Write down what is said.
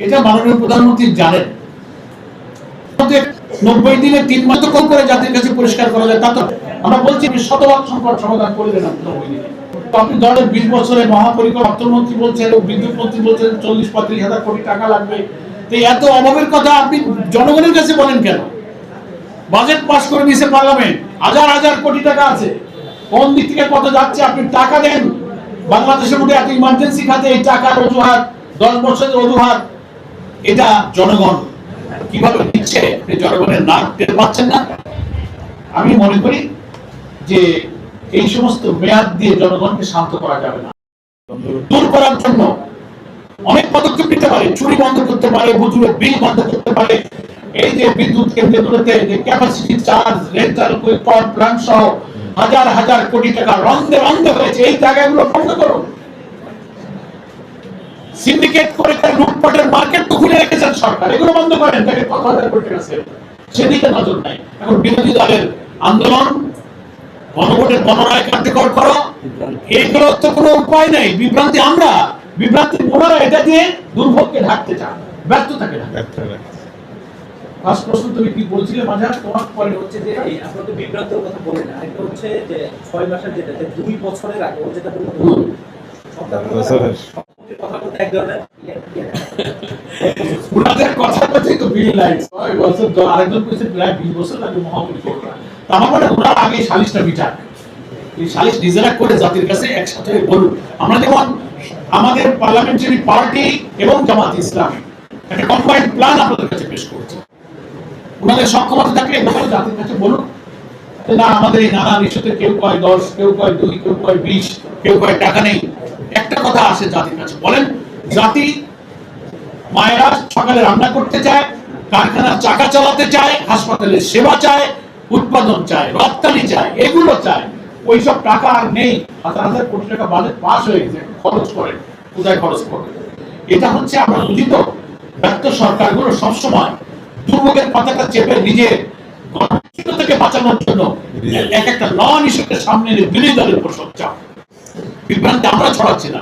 এটা মাননীয় প্রধানমন্ত্রী জানেন। 90 দিনে 3 মাস তো কম করে জাতির কাছে পরিষ্কার করা যায়, তা তো আমরা বলছি শতভাগ সংকট সমাধান করে দেন 90 দিনে। তো আপনি ধরেন 20 বছরে মহাপরিকল্পনা অর্থমন্ত্রী বলছেন, বিদ্যুৎ মন্ত্রী বলছেন 40-35 হাজার কোটি টাকা লাগবে। তো এত অভাবের কথা আপনি জনগণের কাছে বলেন কেন? বাজেট পাস করে দিয়েছে পার্লামেন্ট, হাজার হাজার কোটি টাকা আছে, কোন দিক থেকে কত যাচ্ছে আপনি টাকা দেন। বাংলাদেশের মধ্যে এত ইমার্জেন্সি খাতে এই টাকার অজুহাত, 10 বছরের অজুহাত, এটা জনগণ কিভাবে দিচ্ছে জনগণের নাক টের পাচ্ছেন না। আমি মনে করি যে এই সমস্ত মেয়াদ দিয়ে জনগণকে শান্ত করা যাবে না। দূর করার জন্য অনেক পদক্ষেপ নিতে পারে, চুরি বন্ধ করতে পারে, বুঝুরের বিল বন্ধ করতে পারে, এই যে বিদ্যুৎ কেন্দ্রগুলোতে যে capacity charge, rental power plant সহ হাজার হাজার কোটি টাকা রন্ধে রন্ধে হয়েছে, এই জায়গাগুলো বন্ধ করুন। সিন্ডিকেট করে লুটপাটের মার্কেট তো খুলে রেখেছেন সরকার, এগুলো বন্ধ করেন, তাকে কত হাজার কোটি টাকা সেভ, সেদিকে নজর নাই। এখন বিরোধী দলের আন্দোলন, গণভোটের গণরায় কার্যকর করো, এগুলো তো কোনো উপায় নাই। বিভ্রান্তি আমরা, বিভ্রান্তি ওনারা এটা দিয়ে দুর্ভোগকে ঢাকতে চান, ব্যর্থতাকে ঢাকতে। ফার্স্ট প্রশ্ন তুমি কি বলছিলে মাঝার, তোমার পরে হচ্ছে যে এই আপনারা তো বিভ্রান্তের কথা বলেন, আরেকটা হচ্ছে যে 6 মাসের যেটা 2 বছরের আগে যেটা বলতে কথা বলতে এক ধরনের ওনাদের কথা বলতে তো বিল লাইন 6 বছর, আরেকজন কইছে প্রায় 20 বছর আগে মহাপরিকল্পনা। আমার মনে হয় ওনারা আগে সালিশটা বিচার, এই সালিশ নিজেরা করে জাতির কাছে একসাথে বলুন। আমরা যেমন আমাদের পার্লামেন্টারি পার্টি এবং জামাত ইসলামী একটা কম্বাইন্ড প্ল্যান আপনাদের কাছে পেশ করছে, ওনাদের সক্ষমতা থাকলে এভাবে জাতির কাছে বলুন না আমাদের এই নানান ইস্যুতে কেউ কয় 10, কেউ কয় 2, কেউ কয় 20, কেউ কয় টাকা নেই। একটা কথা আসে জাতির কাছে বলেন, জাতি মায়েরা সকালে রান্না করতে চায়, কারখানার চাকা চালাতে চায়, হাসপাতালের সেবা চায়, উৎপাদন চায়, রপ্তানি চায়, এগুলো চায়। ওইসব টাকা আর নেই, হাজার হাজার কোটি টাকা বাজেট পাস হয়ে গেছে, খরচ করেন, কোথায় খরচ করবেন? এটা হচ্ছে আমরা বুঝিত ব্যর্থ সরকারগুলো সবসময় দুর্ভোগের পাতাটা চেপে নিজের থেকে বাঁচানোর জন্য এক একটা নন ইস্যুকে সামনে বিরোধী দলের উপর সব চাপ, বিভ্রান্তি আমরা ছড়াচ্ছি না।